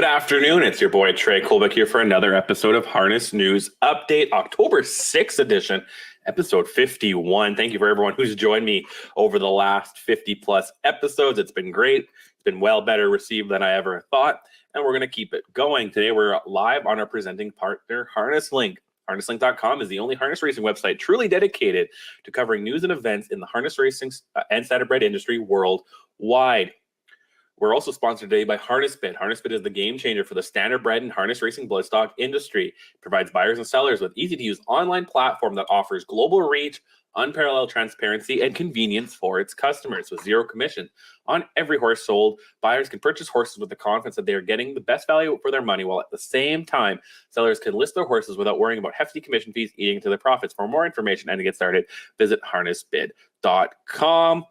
Good afternoon. It's your boy Trey Colbeck here for another episode of Harness News Update, October 6th edition, episode 51. Thank you for everyone who's joined me over the last 50 plus episodes. It's been great. It's been well better received than I ever thought, and we're going to keep it going. Today we're live on our presenting partner, Harness Link. HarnessLink.com is the only harness racing website truly dedicated to covering news and events in the harness racing and saddlebred industry worldwide. We're also sponsored today by HarnessBid. HarnessBid is the game changer for the standardbred and harness racing bloodstock industry. It provides buyers and sellers with easy-to-use online platform that offers global reach, unparalleled transparency, and convenience for its customers with zero commission. On every horse sold, buyers can purchase horses with the confidence that they are getting the best value for their money, while at the same time, sellers can list their horses without worrying about hefty commission fees eating into their profits. For more information and to get started, visit harnessbid.com.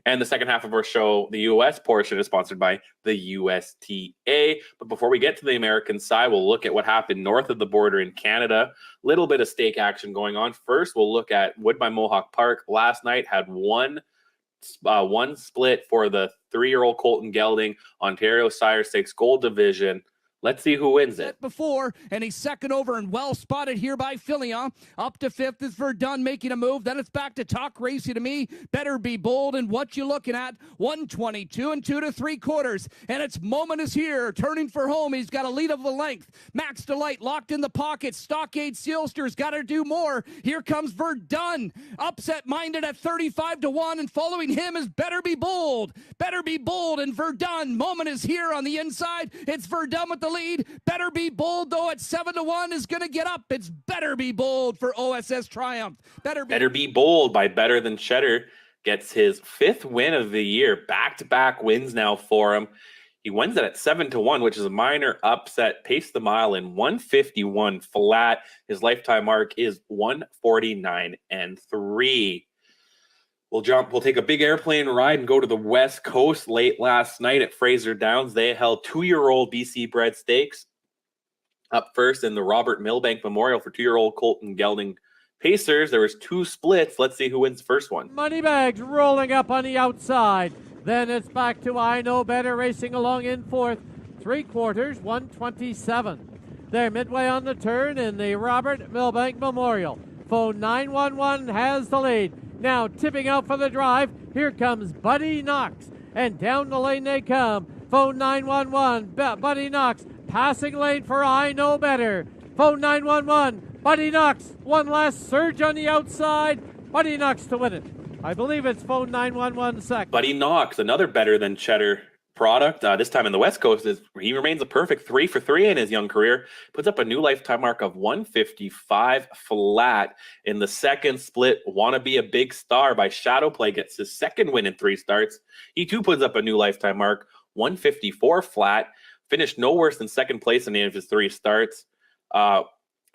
And the second half of our show, the U.S. portion, is sponsored by the USTA. But before we get to the American side, we'll look at what happened north of the border in Canada. Little bit of stake action going on. First, we'll look at Wood by Mohawk Park. Last night had one split for the 3-year-old Colton Gelding Ontario Sire Stakes Gold Division. Let's see who wins it. Before, and he's second over and well spotted here by Filion. Up to fifth is Verdun making a move. Then it's back to Talk Racy to me. Better Be Bold. And what you looking at? 122 and 2 3/4. And it's Moment is here. Turning for home. He's got a lead of a length. Max Delight locked in the pocket. Stockade Sealster's got to do more. Here comes Verdun. Upset minded at 35-1. And following him is Better Be Bold. Better Be Bold and Verdun. Moment is here on the inside. It's Verdun with the lead. Better Be Bold, though, at 7-1 is going to get up. It's Better Be Bold for OSS Triumph. Better Be Bold by Better Than Cheddar gets his 5th win of the year. Back-to-back wins now for him. He wins it at 7-1, which is a minor upset. Paced the mile in 151 flat. His lifetime mark is 149 and 3. We'll take a big airplane ride and go to the West Coast. Late last night at Fraser Downs, they held 2-year-old BC bred stakes. Up first in the Robert Milbank Memorial for 2-year-old Colton Gelding Pacers. There was 2 splits. Let's see who wins the first one. Moneybags rolling up on the outside. Then it's back to I Know Better racing along in 4th. 3/4, 127. They're midway on the turn in the Robert Milbank Memorial. Phone 911 has the lead. Now tipping out for the drive, here comes Buddy Knox, and down the lane they come. Phone 911, Buddy Knox, passing lane for I Know Better. Phone 911, Buddy Knox, one last surge on the outside. Buddy Knox to win it. I believe it's phone 911 second. Buddy Knox, another Better Than Cheddar product. This time in the West Coast, he remains a perfect 3 for 3 in his young career. Puts up a new lifetime mark of 155 flat. In the second split, Wanna Be a Big Star by Shadow Play gets his 2nd win in 3 starts. He too puts up a new lifetime mark, 154 flat. Finished no worse than 2nd place in any of his 3 starts,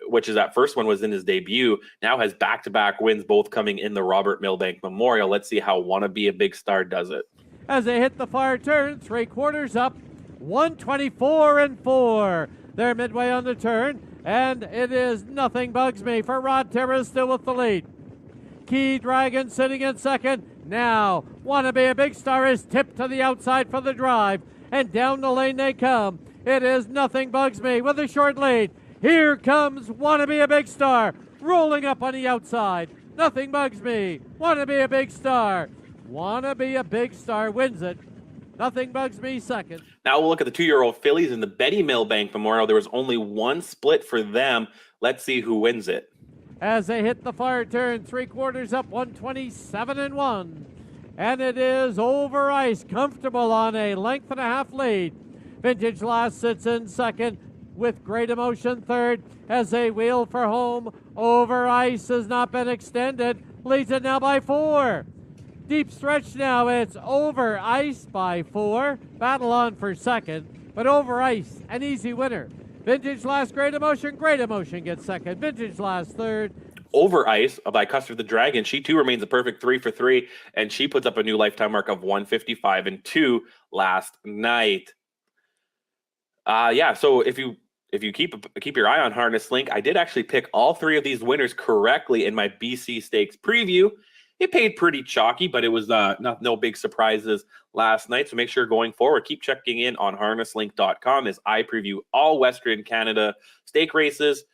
which is that first one was in his debut. Now has back-to-back wins, both coming in the Robert Milbank Memorial. Let's see how Wanna Be a Big Star does it. As they hit the far turn, 3/4 up, 124 and 4. They're midway on the turn, and it is Nothing Bugs Me for Rod Terra still with the lead. Key Dragon sitting in second. Now, Wanna Be a Big Star is tipped to the outside for the drive, and down the lane they come. It is Nothing Bugs Me with a short lead. Here comes Wanna Be a Big Star, rolling up on the outside. Nothing Bugs Me, Wanna Be a Big Star. Wanna Be a Big Star wins it. Nothing Bugs Me second. Now we'll look at the 2-year-old fillies in the Betty Milbank Memorial. There was only 1 split for them. Let's see who wins it. As they hit the far turn, 3/4 up, 127 and 1. And it is Over Ice, comfortable on a 1.5 length lead. Vintage Last sits in second with Great Emotion third as they wheel for home. Over Ice has not been extended. Leads it now by 4. Deep stretch now, it's Over Ice by 4. Battle on for second, but Over Ice, an easy winner. Vintage Last, Great Emotion gets second. Vintage Last third. Over Ice by Custer the Dragon, she too remains a perfect 3 for 3, and she puts up a new lifetime mark of 155 and 2 last night. So if you keep your eye on Harness Link, I did actually pick all 3 of these winners correctly in my BC Stakes preview. It paid pretty chalky, but it was no big surprises last night. So make sure going forward, keep checking in on harnesslink.com as I preview all Western Canada stake races.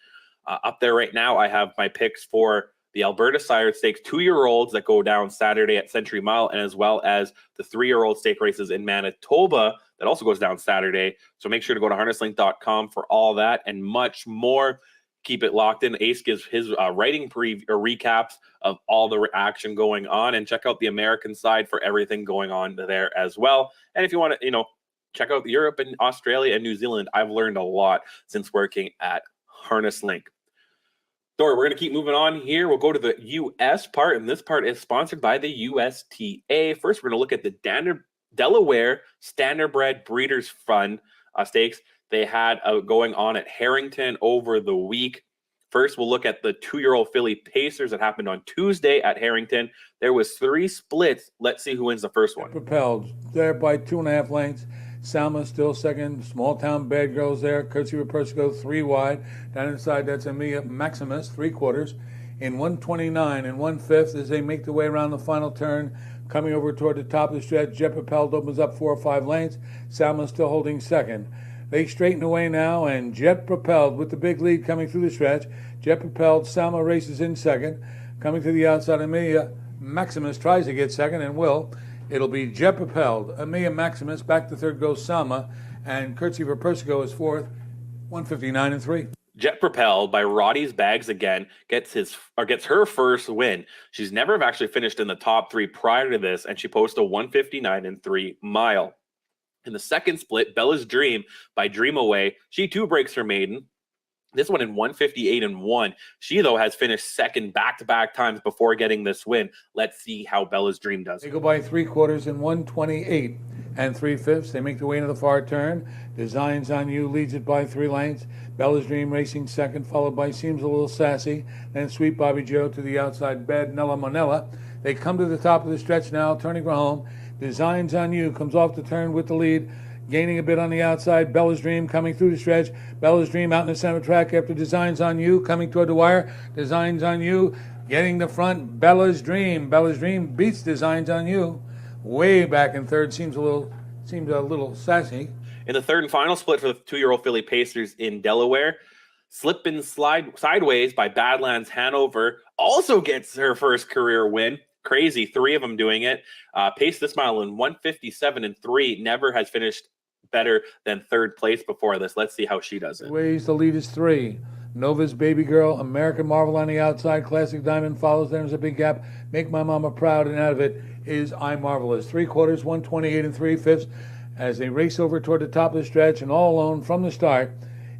Up there right now, I have my picks for the Alberta Sire Stakes 2-year-olds that go down Saturday at Century Mile, and as well as the 3-year-old stake races in Manitoba that also goes down Saturday. So make sure to go to harnesslink.com for all that and much more. Keep it locked in. Ace gives his writing recaps of all the action going on, and check out the American side for everything going on there as well. And if you want to, check out Europe and Australia and New Zealand, I've learned a lot since working at Harness Link. Dor, we're going to keep moving on here. We'll go to the U.S. part, and this part is sponsored by the USTA. First, we're going to look at the Delaware Standardbred Breeders' Fund stakes they had going on at Harrington over the week. First, we'll look at the 2-year-old filly Pacers that happened on Tuesday at Harrington. There was 3 splits. Let's see who wins the first one. Propelled there by 2.5 lengths. Salma still second. Small Town Bad Girls there. Curtsy with Persico 3 wide. Down inside, that's Amelia Maximus 3/4. In 129 and 1/5 as they make their way around the final turn. Coming over toward the top of the stretch, Jet Propelled opens up 4 or 5 lengths. Salma still holding second. They straighten away now, and Jet Propelled with the big lead coming through the stretch. Jet Propelled, Salma races in second. Coming to the outside, Amelia Maximus tries to get second and will. It'll be Jet Propelled, Amelia Maximus, back to third goes Salma, and Curtsy for Persico is fourth, 159 and 3. Jet Propelled by Roddy's Bags again gets her first win. She's never actually finished in the top 3 prior to this, and she posted a 159 and 3 mile. In the second split, Bella's Dream by Dream Away, she too breaks her maiden. This one in 158 and 1. She, though, has finished second back-to-back times before getting this win. Let's see how Bella's Dream does. They go by 3/4 in 128 and 3/5. They make their way into the far turn. Designs on You leads it by 3 lengths. Bella's Dream racing second, followed by Seems a Little Sassy. Then Sweet Bobby Joe to the outside, Bad Nella Monella. They come to the top of the stretch now, turning for home. Designs on You comes off the turn with the lead. Gaining a bit on the outside, Bella's Dream coming through the stretch. Bella's Dream out in the center track after Designs on You coming toward the wire. Designs on You getting the front. Bella's Dream. Bella's Dream beats Designs on You. Way back in third. Seems a little sassy. In the third and final split for the 2-year-old filly Pacers in Delaware, Slip and Slide Sideways by Badlands Hanover also gets her first career win. Crazy, 3 of them doing it. Paced this mile in 157 and 3. Never has finished better than third place before this. Let's see how she does it. Ways, the lead is 3. Nova's Baby Girl, American Marvel on the outside, Classic Diamond follows. There's a big gap. Make My Mama Proud, and out of it is I Marvelous. 3/4, 128 and 3/5 as they race over toward the top of the stretch, and all alone from the start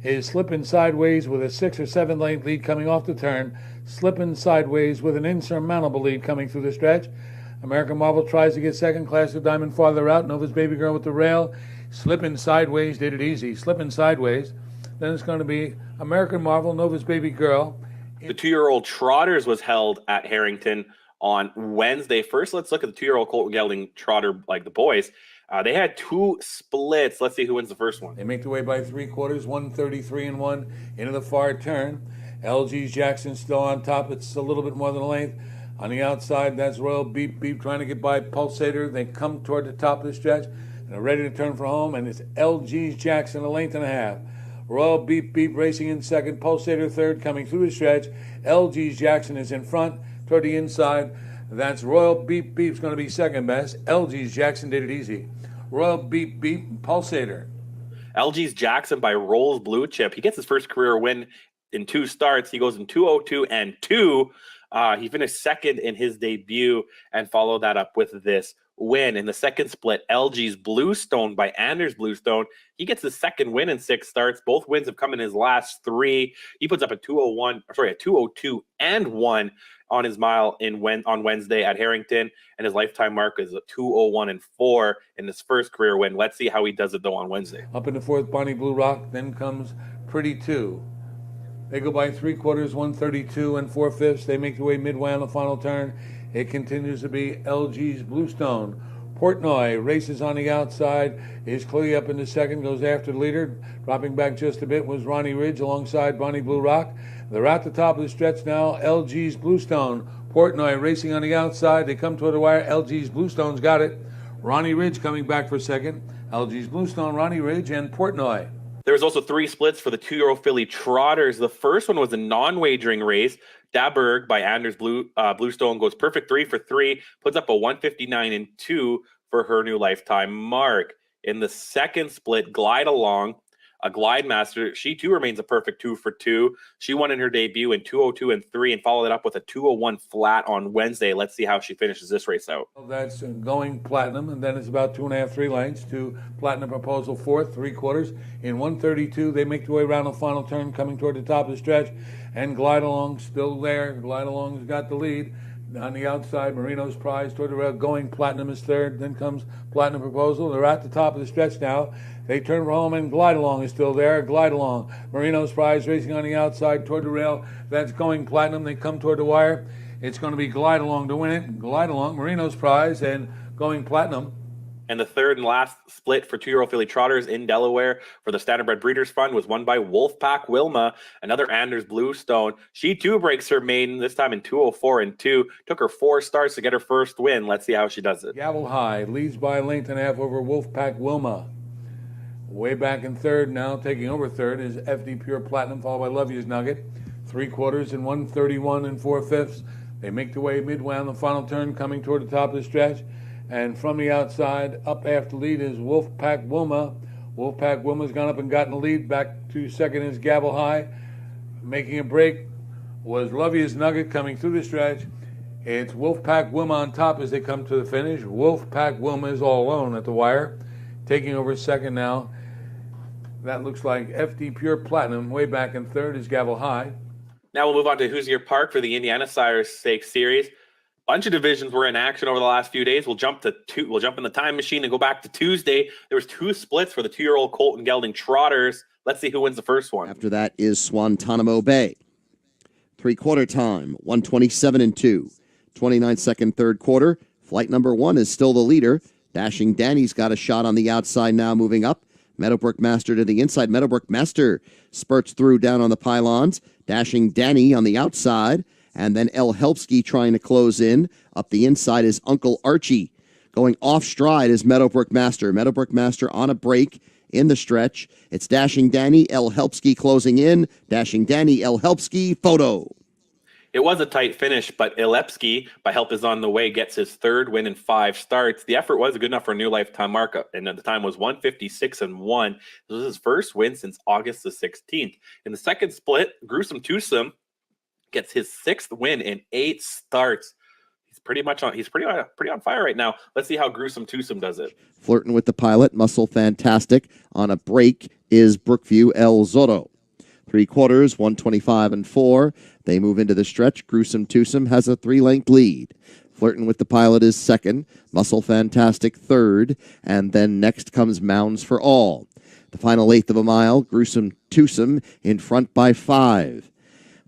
is Slippin' Sideways with a 6 or 7 length lead coming off the turn. Slippin' Sideways with an insurmountable lead coming through the stretch. American Marvel tries to get second. Classic Diamond farther out. Nova's Baby Girl with the rail. Slippin' Sideways did it easy. Slippin' Sideways. Then it's going to be American Marvel, Nova's Baby Girl. The 2-year-old Trotters was held at Harrington on Wednesday. First, let's look at the 2-year-old Colt Gelding Trotter, like the boys. They had 2 splits. Let's see who wins the first one. They make their way by 3/4, 133 and 1 into the far turn. LG's Jackson still on top. It's a little bit more than a length. On the outside, that's Royal Beep Beep trying to get by Pulsator. They come toward the top of the stretch and are ready to turn for home, and it's LG's Jackson, a length and a half. Royal Beep Beep racing in second. Pulsator third, coming through the stretch. LG's Jackson is in front toward the inside. That's Royal Beep Beep's going to be second best. LG's Jackson did it easy. Royal Beep Beep, Pulsator. LG's Jackson by Rolls Blue Chip. He gets his first career win in 2 starts. He goes in 2:02 and 2. He finished second in his debut and followed that up with this win. In the second split, LG's Bluestone by Anders Bluestone. He gets his second win in 6 starts. Both wins have come in his last 3. He puts up a 2:02 and 1 on his mile on Wednesday at Harrington, and his lifetime mark is a 2:01 and 4 in his first career win. Let's see how he does it though on Wednesday. Up in the fourth, Bonnie Blue Rock. Then comes Pretty 2. They go by 3/4, 132 and 4/5. They make their way midway on the final turn. It continues to be LG's Bluestone. Portnoy races on the outside, is clearly up in the second, goes after the leader. Dropping back just a bit was Ronnie Ridge alongside Bonnie Blue Rock. They're at the top of the stretch now. LG's Bluestone. Portnoy racing on the outside. They come toward the wire. LG's Bluestone's got it. Ronnie Ridge coming back for second. LG's Bluestone, Ronnie Ridge, and Portnoy. There was also 3 splits for the 2-year-old filly Trotters. The first one was a non-wagering race. Daberg by Anders Bluestone goes perfect 3 for 3, puts up a 159 and 2 for her new lifetime mark. In the second split, Glide Along, a Glide Master, she too remains a perfect 2 for 2. She won in her debut in 202 and 3 and followed it up with a 201 flat on Wednesday. Let's see how she finishes this race out. That's Going Platinum, and then it's about 2.5, 3 lengths to Platinum Proposal fourth, 3/4. In 132, they make their way around the final turn, coming toward the top of the stretch, and Glide Along still there. Glide Along's got the lead. On the outside, Marino's Prize toward the rail. Going Platinum is third. Then comes Platinum Proposal. They're at the top of the stretch now. They turn for home, and Glide Along is still there. Glide Along. Marino's Prize racing on the outside toward the rail. That's Going Platinum. They come toward the wire. It's going to be Glide Along to win it. Glide Along, Marino's Prize, and Going Platinum. And the third and last split for 2-year-old filly Trotters in Delaware for the Standardbred Breeders' Fund was won by Wolfpack Wilma, another Anders Bluestone. She too breaks her maiden, this time in 204 and 2. Took her 4 starts to get her first win. Let's see how she does it. Gavel High leads by a length and a half over Wolfpack Wilma. Way back in third now, taking over third, is FD Pure Platinum, followed by Love You's Nugget. 3/4 and 131 and 4/5. They make their way midway on the final turn, coming toward the top of the stretch. And from the outside, up after lead is Wolfpack Wilma. Wolfpack Wilma's gone up and gotten the lead. Back to second is Gavel High. Making a break was Love You's Nugget coming through the stretch. It's Wolfpack Wilma on top as they come to the finish. Wolfpack Wilma is all alone at the wire. Taking over second now. That looks like FD Pure Platinum. Way back in third is Gavel High. Now we'll move on to Hoosier Park for the Indiana Sires Stakes Series. Bunch of divisions were in action over the last few days. We'll jump in the time machine and go back to Tuesday. There was 2 splits for the 2-year-old Colton Gelding Trotters. Let's see who wins the first one. After that is Swantanamo Bay. 3/4 time, 127 and 2. 29-second third quarter. Flight number 1 is still the leader. Dashing Danny's got a shot on the outside now, moving up. Meadowbrook Master to the inside. Meadowbrook Master spurts through down on the pylons. Dashing Danny on the outside. And then El Helpsky trying to close in. Up the inside is Uncle Archie. Going off stride is Meadowbrook Master. Meadowbrook Master on a break in the stretch. It's Dashing Danny, El Helpsky closing in. Dashing Danny, El Helpsky, photo. It was a tight finish, but Ilepsky, by Help Is On the Way, gets his 3rd win in 5 starts. The effort was good enough for a new lifetime mark, and at the time was 156 and 1. This was his first win since August the 16th. In the second split, Gruesome Twosome gets his 6th win in 8 starts. He's pretty on fire right now. Let's see how Gruesome Twosome does it. Flirting with the pilot, Muscle Fantastic. On a break is Brookview El Zorro. 3/4, 125 and 4. They move into the stretch. Gruesome Twosome has a 3-length lead. Flirting with the pilot is second. Muscle Fantastic third. And then next comes Mounds for All. The final 1/8 of a mile, Gruesome Twosome in front by 5.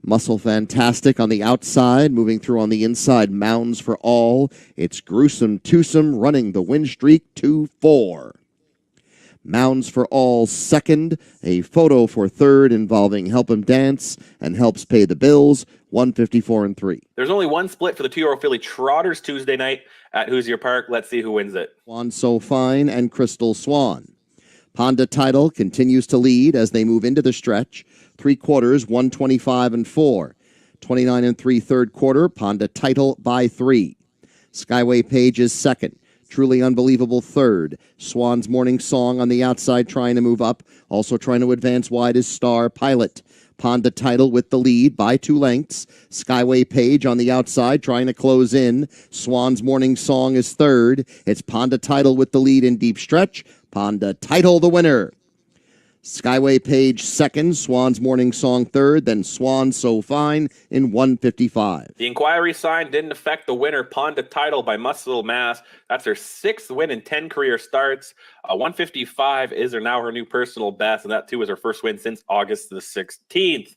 Muscle Fantastic on the outside, moving through on the inside, Mounds for All. It's Gruesome Twosome running the win streak 2-4. Mounds for All second, a photo for third involving Help Him Dance and Helps Pay the Bills, 154 and 3. There's only 1 split for the 2-year-old filly Trotters Tuesday night at Hoosier Park. Let's see who wins it. Swan So Fine and Crystal Swan. Ponda Title continues to lead as they move into the stretch. 3/4, 125 and 4. 29 and 3 third quarter. Ponda Title by 3. Skyway Page is second. Truly Unbelievable third. Swan's Morning Song on the outside trying to move up. Also trying to advance wide is Star Pilot. Ponda Title with the lead by 2 lengths. Skyway Page on the outside trying to close in. Swan's Morning Song is third. It's Ponda Title with the lead in deep stretch. Ponda Title the winner. Skyway Page second, Swan's Morning Song third, then Swan So Fine in 155. The inquiry sign didn't affect the winner, Ponda Title by Muscle Mass. That's her 6th win in 10 career starts. 155 is now her new personal best, and that too is her first win since August the 16th.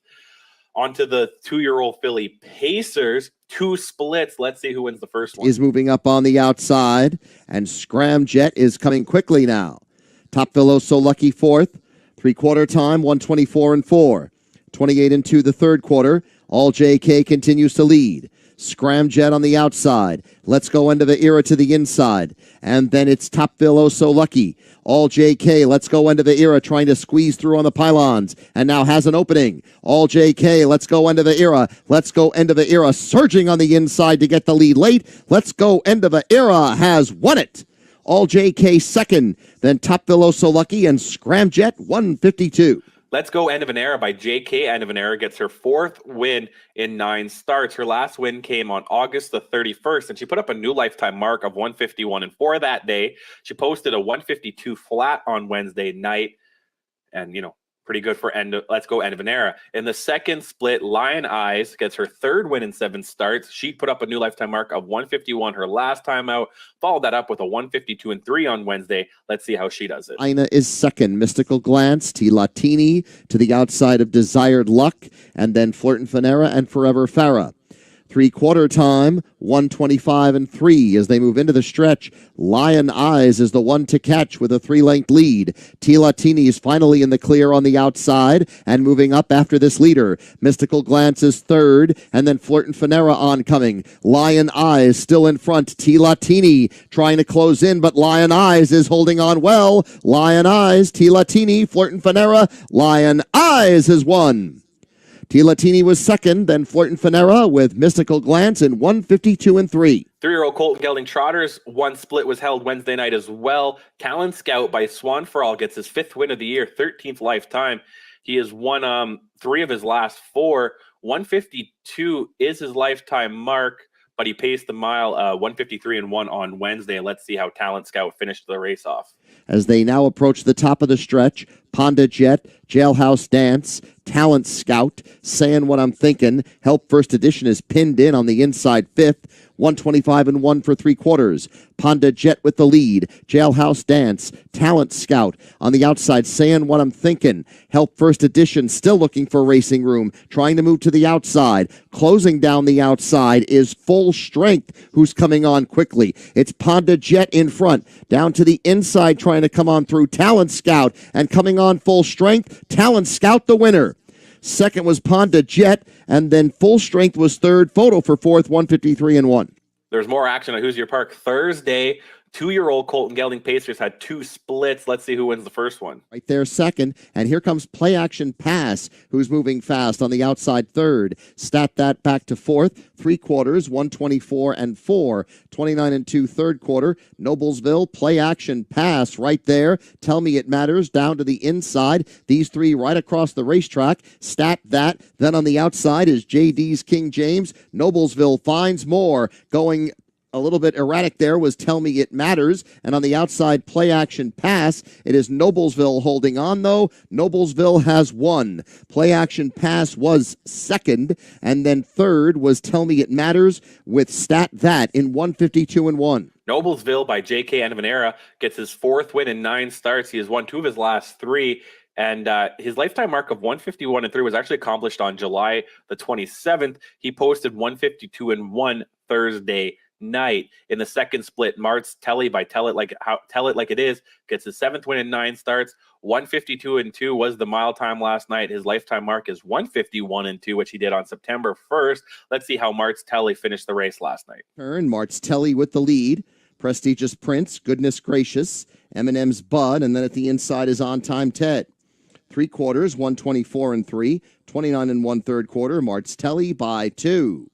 On to the 2-year-old filly Pacers. 2 splits. Let's see who wins the first one. Is moving up on the outside, and Scramjet is coming quickly now. Top Villo So Lucky fourth. 3/4 time, 124 and 4. 28 and 2 the third quarter. All JK continues to lead. Scramjet on the outside. Let's Go End of the Era to the inside. And then it's Topville Oh So Lucky. All JK, Let's Go End of the Era, trying to squeeze through on the pylons, and now has an opening. All JK, Let's Go End of the Era. Let's Go End of the Era, surging on the inside to get the lead late. Let's Go End of the Era has won it. All JK second, then Topville Oh So Lucky and Scramjet 152. Let's Go End of an Era by JK. End of an Era gets her 4th win in 9 starts. Her last win came on August the 31st, and she put up a new lifetime mark of 151-4 that day. She posted a 152 flat on Wednesday night, and, pretty good for Let's Go End of an Era. In the second split, Lion Eyes gets her 3rd win in 7 starts. She put up a new lifetime mark of 151 her last time out. Followed that up with a 152-3 on Wednesday. Let's see how she does it. Ina is second. Mystical Glance, T. Latini to the outside of Desired Luck, and then Flirt and Finera and Forever Farah. 3/4 time, 125-3 as they move into the stretch. Lion Eyes is the one to catch with a 3-length lead. T. Latini is finally in the clear on the outside and moving up after this leader. Mystical Glance is third, and then Flirt and Finera oncoming. Lion Eyes still in front. T. Latini trying to close in, but Lion Eyes is holding on well. Lion Eyes, T. Latini, Flirt and Finera. Lion Eyes has won. T. Latini was second, then Flirt and Finera with Mystical Glance in 152-3. 3-year-old Colton Gelding Trotters, 1 split was held Wednesday night as well. Talent Scout by Swan for All gets his 5th win of the year, 13th lifetime. He has won 3 of his last 4. 152 is his lifetime mark, but he paced the mile 153-1 on Wednesday. Let's see how Talent Scout finished the race off. As they now approach the top of the stretch, Ponda Jet, Jailhouse Dance, Talent Scout, Saying What I'm Thinking, Help First Edition is pinned in on the inside 5th, 125-1 for 3/4. Ponda Jet with the lead, Jailhouse Dance, Talent Scout on the outside, Saying What I'm Thinking, Help First Edition still looking for racing room, trying to move to the outside. Closing down the outside is Full Strength, who's coming on quickly. It's Ponda Jet in front, down to the inside trying to come on through Talent Scout, and coming on Full Strength, Talent Scout the winner. Second was Ponda Jet, and then Full Strength was third. Photo for fourth, 153-1. There's more action at Who's Your Park Thursday. 2-year-old Colton Gelding Pacers had 2 splits. Let's see who wins the first one. Right there, second. And here comes Play Action Pass, who's moving fast on the outside third. Stat that back to fourth. 3/4, 124-4. 29-2 third quarter. Noblesville, Play Action Pass right there. Tell Me It Matters down to the inside. These 3 right across the racetrack. Stat that. Then on the outside is JD's King James. Noblesville finds more. Going a little bit erratic there was Tell Me It Matters, and on the outside Play Action Pass, it is Noblesville holding on though. Noblesville has won. Play Action Pass was second, and then third was Tell Me It Matters with Stat That in 152-1. Noblesville by JK End of an Era gets his 4th win in 9 starts. He has won 2 of his last 3. And his lifetime mark of 151-3 was actually accomplished on July the 27th. He posted 152-1 Thursday night. In the second split, Martz Telly by Tell It Like It Is gets his 7th win in 9 starts. 152-2 was the mile time last night. His lifetime mark is 151-2, which he did on September 1st. Let's see how Martz Telly finished the race last night. Martz Telly with the lead. Prestigious Prince, Goodness Gracious, Eminem's Bud, and then at the inside is On Time Ted. 3/4, 124-3. 29-1 third quarter. Martz Telly by 2.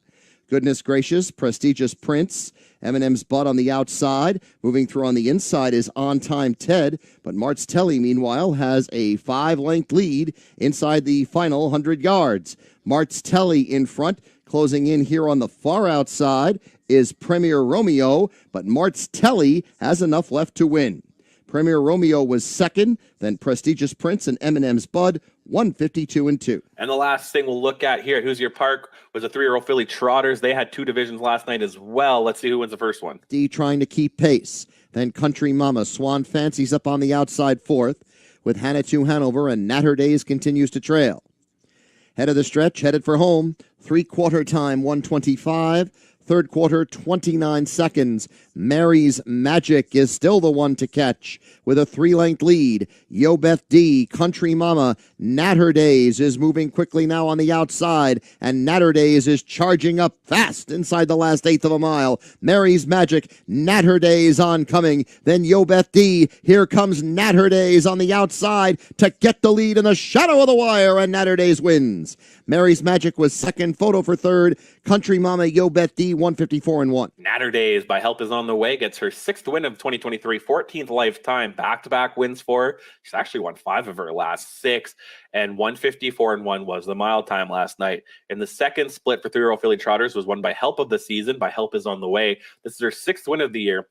Goodness Gracious, Prestigious Prince, Eminem's Bud on the outside. Moving through on the inside is On Time Ted, but Martz Telly, meanwhile, has a 5-length lead inside the final 100 yards. Martz Telly in front, closing in here on the far outside is Premier Romeo, but Martz Telly has enough left to win. Premier Romeo was second, then Prestigious Prince and Eminem's Bud, 152-2. And the last thing we'll look at here at Who's Your Park was the 3-year-old Philly Trotters. They had 2 divisions last night as well. Let's see who wins the first one. D trying to keep pace. Then Country Mama, Swan Fancies up on the outside fourth, with Hannah 2 Hanover, and Natter Days continues to trail. Head of the stretch, headed for home. 3/4 time, 125. Third quarter, 29 seconds. Mary's Magic is still the one to catch with a 3-length lead. Yobeth D, Country Mama, Natter Days is moving quickly now on the outside, and Natter Days is charging up fast inside the last eighth of a mile. Mary's Magic, Natter Days oncoming, then Yobeth D. Here comes Natter Days on the outside to get the lead in the shadow of the wire, and Natter Days wins. Mary's Magic was second, Photo for third. Country Mama Yobeth D, 154-1. Natter Days by Help Is On The Way gets her 6th win of 2023, 14th lifetime, back-to-back wins for her. She's actually won 5 of her last 6, and 154-1 was the mile time last night. And the second split for 3-year-old filly trotters was won by Help of the Season by Help Is On The Way. This is her 6th win of the year.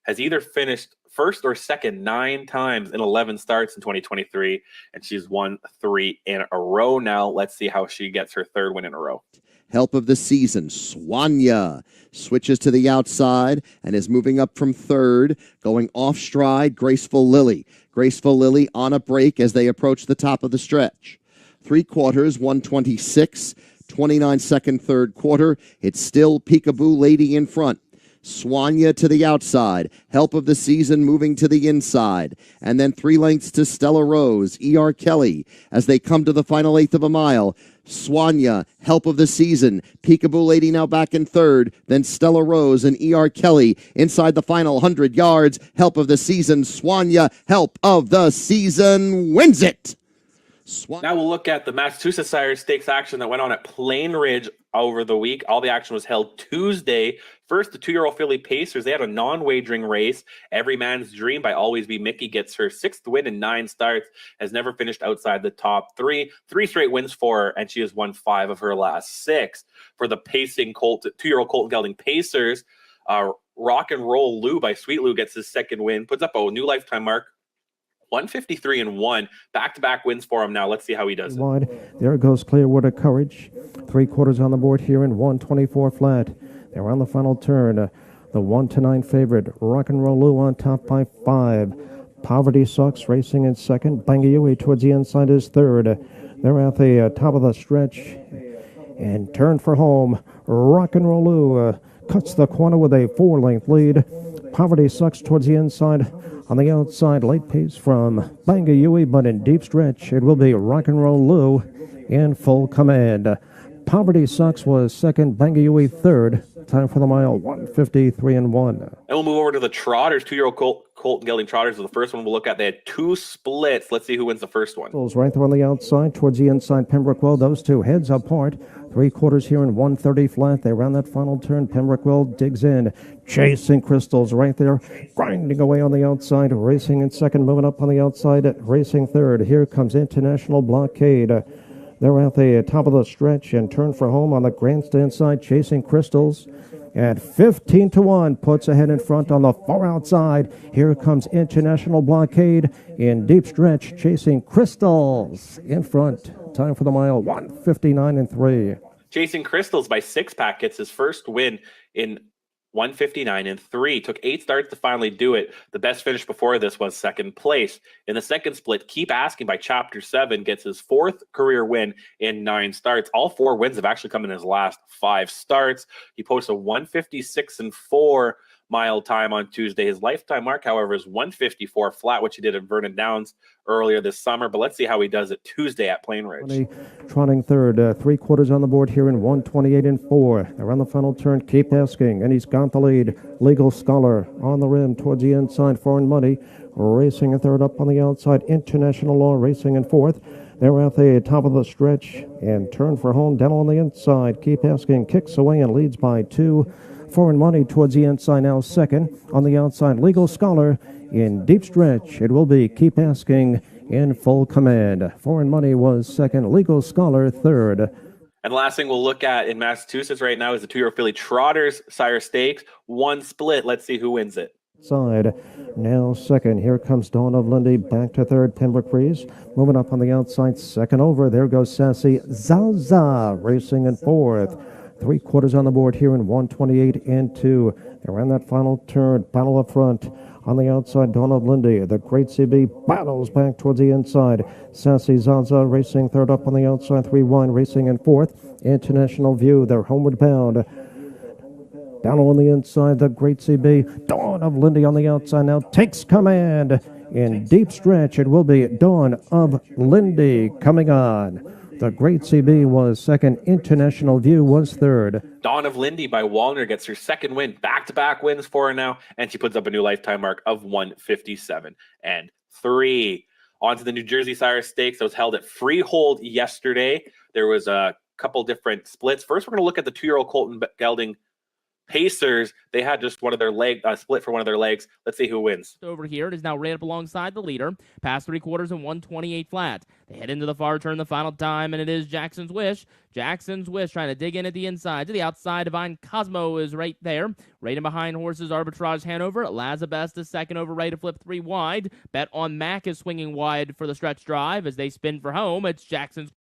Has either finished first or second 9 times in 11 starts in 2023, and she's won 3 in a row now. Let's see how she gets her 3rd win in a row. Help of the Season, Swanya, switches to the outside and is moving up from 3rd, going off stride, Graceful Lily. Graceful Lily on a break as they approach the top of the stretch. 3 quarters, 126, 29-second third quarter. It's still Peekaboo Lady in front. Swanya to the outside, Help of the Season moving to the inside, and then 3 lengths to Stella Rose, E.R. Kelly, as they come to the final eighth of a mile. Swanya, Help of the Season, Peekaboo Lady now back in 3rd, then Stella Rose and E.R. Kelly inside the final 100 yards. Help of the Season, Swanya, Help of the Season wins it. Now we'll look at the Massachusetts Sires Stakes action that went on at Plain Ridge over the week. All the action was held Tuesday. First, the 2-year-old filly Pacers. They had a non-wagering race. Every Man's Dream by Always Be Mickey gets her 6th win in 9 starts. Has never finished outside the top 3. 3 straight wins for her, and she has won 5 of her last 6. For the pacing 2-year-old Colton Gelding Pacers, Rock and Roll Lou by Sweet Lou gets his 2nd win. Puts up a new lifetime mark. 153-1, back-to-back wins for him now. Let's see how he does it. Wide. There goes Clearwater Courage. 3 quarters on the board here in 124 flat. They're on the final turn. The 1-9 favorite, Rock and Roll Lou on top by 5. Poverty Sucks racing in 2nd. Bangayui towards the inside is 3rd. They're at the top of the stretch. And turn for home. Rock and Roll Lou cuts the corner with a 4-length lead. Poverty Sucks towards the inside. On the outside, late pace from Bangayui, but in deep stretch, it will be Rock and Roll Lou in full command. Poverty Sucks was 2nd, Bangayui 3rd. Time for the mile, 153-1. And we'll move over to the Trotters. 2-year-old Colton Gelding Trotters was the first one we'll look at. They had 2 splits. Let's see who wins the first one. Right there on the outside, towards the inside, Pembroke-Well. Those two heads apart. 3 quarters here in 130 flat. They round that final turn. Pembroke-Well digs in. Chasing Crystals right there. Grinding away on the outside. Racing in 2nd, moving up on the outside. Racing 3rd. Here comes International Blockade. They're at the top of the stretch and turn for home on the grandstand side. Chasing Crystals at 15-1, puts ahead in front on the far outside. Here comes International Blockade in deep stretch, Chasing Crystals in front. Time for the mile, 159-3. Chasing Crystals by 6-pack gets his first win in 159-3. Took 8 starts to finally do it. The best finish before this was 2nd place. In the second split, Keep Asking by Chapter 7 gets his 4th career win in 9 starts. All 4 wins have actually come in his last 5 starts. He posts a 156-4 mile time on Tuesday. His lifetime mark, however, is 154 flat, which he did at Vernon Downs earlier this summer. But let's see how he does it Tuesday at Plain Ridge. Trotting 3rd, 3 quarters on the board here in 128-4. Around the final turn, Keep Asking, and he's got the lead. Legal Scholar on the rim towards the inside, Foreign Money racing in 3rd, up on the outside. International Law racing in 4th. They're at the top of the stretch and turn for home. Down on the inside, Keep Asking kicks away and leads by 2. Foreign Money towards the inside now 2nd. On the outside, Legal Scholar in deep stretch. It will be Keep Asking in full command. Foreign Money was 2nd. Legal Scholar 3rd. And the last thing we'll look at in Massachusetts right now is the 2-year-old filly Trotters Sire Stakes. 1 split. Let's see who wins it. Side now 2nd. Here comes Dawn of Lindy back to 3rd. Pembroke Breeze moving up on the outside. 2nd over. There goes Sassy Zaza racing in 4th. 3 quarters on the board here in 128-2. Around that final turn, battle up front. On the outside, Dawn of Lindy. The Great CB battles back towards the inside. Sassy Zaza racing 3rd, up on the outside. 3 wine racing in 4th. International View, they're homeward bound. Down on the inside, the great CB. Dawn of Lindy on the outside now takes command. In deep stretch, it will be Dawn of Lindy coming on. The great CB was second. International View was third. Dawn of Lindy by Wallner gets her second win. Back-to-back wins for her now, and she puts up a new lifetime mark of 157-3. On to the New Jersey Sire Stakes that was held at Freehold yesterday. There was a couple different splits. First, we're going to look at the 2-year-old Colton Gelding Pacers. They had just one of their split for one of their legs. Let's see who wins. Over here, it is now right up alongside the leader. Past 3/4 and 128 flat. They head into the far turn the final time, and it is Jackson's Wish. Jackson's Wish trying to dig in at the inside. To the outside, Divine Cosmo is right there. Right in behind horses, Arbitrage Hanover. Lazabest is second over, right to flip 3 wide. Bet on Mac is swinging wide for the stretch drive as they spin for home. It's Jackson's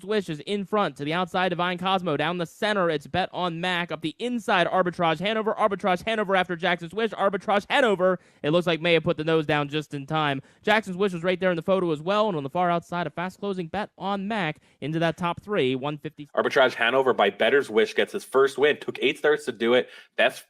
Wish is in front. To the outside, Divine Cosmo. Down the center, it's Bet on Mac. Up the inside, Arbitrage Hanover. Arbitrage Hanover after Jackson's Wish. Arbitrage Hanover. It looks like May have put the nose down just in time. Jackson's Wish was right there in the photo as well. And on the far outside, a fast-closing Bet on Mac into that top 3, 150. Arbitrage Hanover by Better's Wish gets his first win. Took 8 starts to do it. Best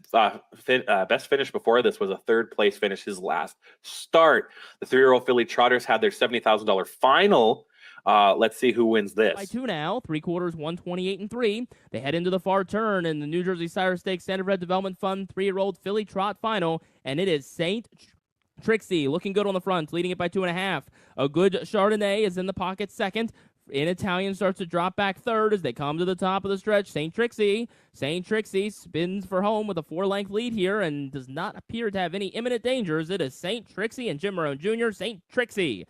finish before this was a third-place finish, his last start. The 3-year-old Philly Trotters had their $70,000 final. Let's see who wins this. By 2 now, 3/4, 128-3. They head into the far turn in the New Jersey Sire Stakes Standardbred Development Fund 3-year-old Philly Trot final, and it is Saint Trixie looking good on the front, leading it by 2.5. A good Chardonnay is in the pocket second. In Italian starts to drop back third as they come to the top of the stretch. Saint Trixie spins for home with a 4-length lead here and does not appear to have any imminent dangers. It is Saint Trixie and Jim Marone Jr. Saint Trixie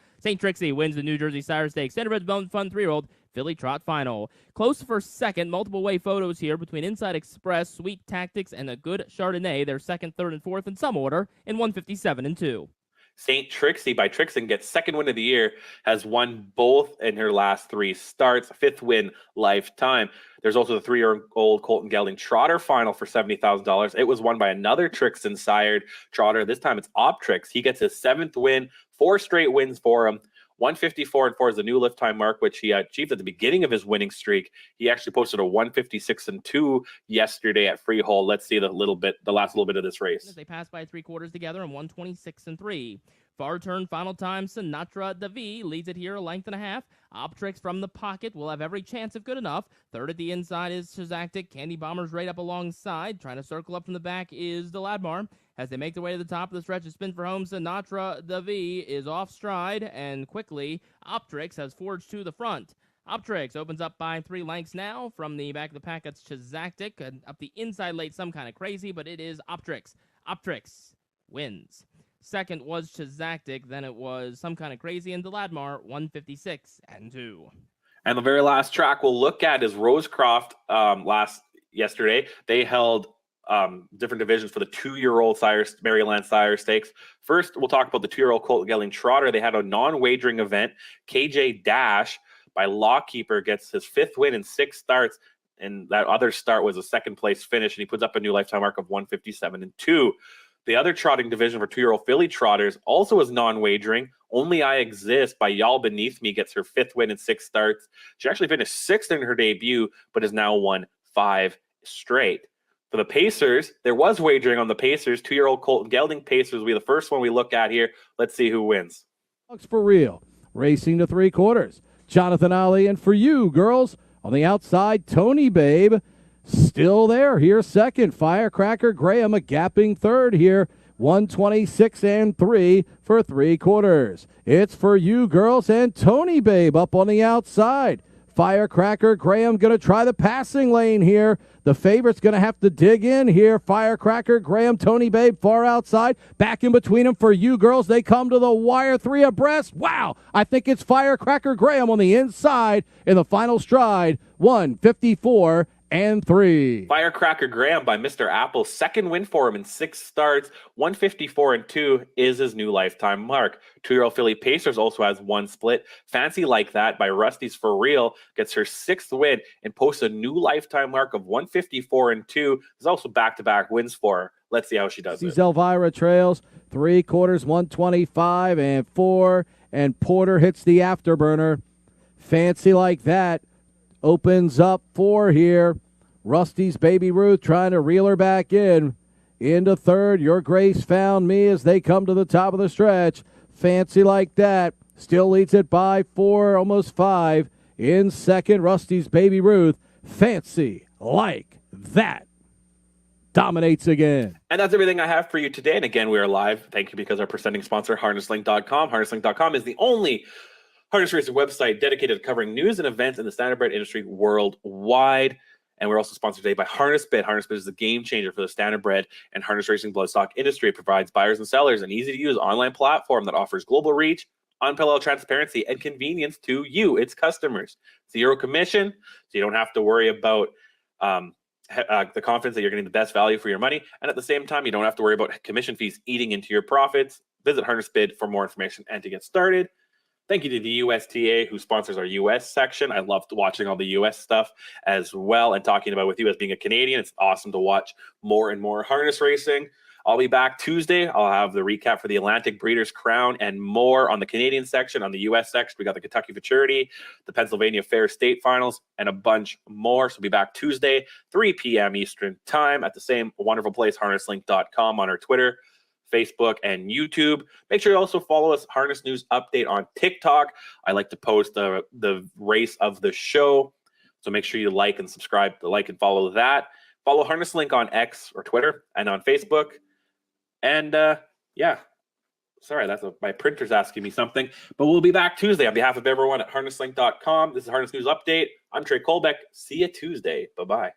wins the New Jersey Sire Stakes Standardbred Development Fund 3-year-old Philly Trot final. Close for second. Multiple way photos here between Inside Express, Sweet Tactics, and a good Chardonnay. They're second, third, and fourth in some order in 157-2. Saint Trixie by Trixon gets second win of the year, has won both in her last 3 starts, 5th win lifetime. There's also the 3-year-old Colton Gelding Trotter final for $70,000. It was won by another Trixon sired Trotter. This time it's Optrix. He gets his 7th win, 4 straight wins for him. 154-4 is the new lifetime mark, which he achieved at the beginning of his winning streak. He actually posted a 156-2 yesterday at Freehold. Let's see the last little bit of this race. They pass by 3/4 together and 126-3. Far turn final time, Sinatra Davi leads it here a length and a half. Optrix from the pocket will have every chance if good enough. Third at the inside is Shazaktic. Candy Bombers right up alongside. Trying to circle up from the back is Deladmar. As they make their way to the top of the stretch, a spin for home, Sinatra Davi is off stride, and quickly Optrix has forged to the front. Optrix opens up by 3 lengths now. From the back of the pack, it's Shazaktic. And up the inside late, some kind of crazy, but it is Optrix. Optrix wins. Second was Shazaktic, then it was Some Kind of Crazy, and Deladmar, 156-2. And the very last track we'll look at is Rosecroft. Yesterday, they held different divisions for the 2-year-old Maryland Sire Stakes. First, we'll talk about the 2-year-old Colton Gelding Trotter. They had a non-wagering event. KJ Dash by Lawkeeper gets his 5th win in 6 starts, and that other start was a 2nd-place finish, and he puts up a new lifetime mark of 157-2. The other trotting division for 2-year-old Philly Trotters also is non-wagering. Only I Exist by Y'all Beneath Me gets her 5th win in 6 starts. She actually finished 6th in her debut, but has now won 5 straight. For the Pacers, there was wagering on the Pacers. 2-year-old Colton Gelding Pacers will be the first one we look at here. Let's see who wins. For real. Racing to 3/4. Jonathan Ali, and for you, girls, on the outside, Tony Babe. Still there. Here's second. Firecracker Graham, a gapping third here. 126-3 for 3/4. It's for you, girls, and Tony Babe up on the outside. Firecracker Graham going to try the passing lane here. The favorite's going to have to dig in here. Firecracker Graham, Tony Babe far outside. Back in between them for you girls. They come to the wire, 3 abreast. Wow, I think it's Firecracker Graham on the inside in the final stride. 154-3. Firecracker Graham by Mr. Apple. 2nd win for him in 6 starts. 154-2 is his new lifetime mark. 2-year-old Philly Pacers also has 1 split. Fancy Like That by Rusty's For Real gets her 6th win and posts a new lifetime mark of 154-2. There's also back-to-back wins for her. Let's see how she does it. Elvira trails 3/4, 125-4, and Porter hits the afterburner. Fancy Like That opens up 4 here. Rusty's Baby Ruth trying to reel her back in. Into third, Your Grace Found Me as they come to the top of the stretch. Fancy Like That still leads it by 4, almost 5. In second, Rusty's Baby Ruth. Fancy Like That dominates again. And that's everything I have for you today. And again, we are live. Thank you, because our presenting sponsor, HarnessLink.com. HarnessLink.com is the only harness racing website dedicated to covering news and events in the standardbred industry worldwide. And we're also sponsored today by HarnessBid. HarnessBid is the game changer for the standardbred and harness racing bloodstock industry. It provides buyers and sellers an easy-to-use online platform that offers global reach, unparalleled transparency, and convenience to you, its customers. Zero commission, so you don't have to worry about the confidence that you're getting the best value for your money. And at the same time, you don't have to worry about commission fees eating into your profits. Visit HarnessBid for more information and to get started. Thank you to the USTA, who sponsors our US section. I loved watching all the US stuff as well and talking about it with you as being a Canadian. It's awesome to watch more and more harness racing. I'll be back Tuesday. I'll have the recap for the Atlantic Breeders' Crown and more on the Canadian section. On the US section, we got the Kentucky Futurity, the Pennsylvania Fair State Finals, and a bunch more. So we'll be back Tuesday, 3 p.m. Eastern Time at the same wonderful place, harnesslink.com, on our Twitter, Facebook, and YouTube. Make sure you also follow us, Harness News Update, on TikTok. I like to post the race of the show, so make sure you like and subscribe, like and follow that. Follow Harness Link on X or Twitter and on Facebook. And yeah, sorry, my printer's asking me something. But we'll be back Tuesday. On behalf of everyone at harnesslink.com, this is Harness News Update. I'm Trey Colbeck. See you Tuesday. Bye-bye.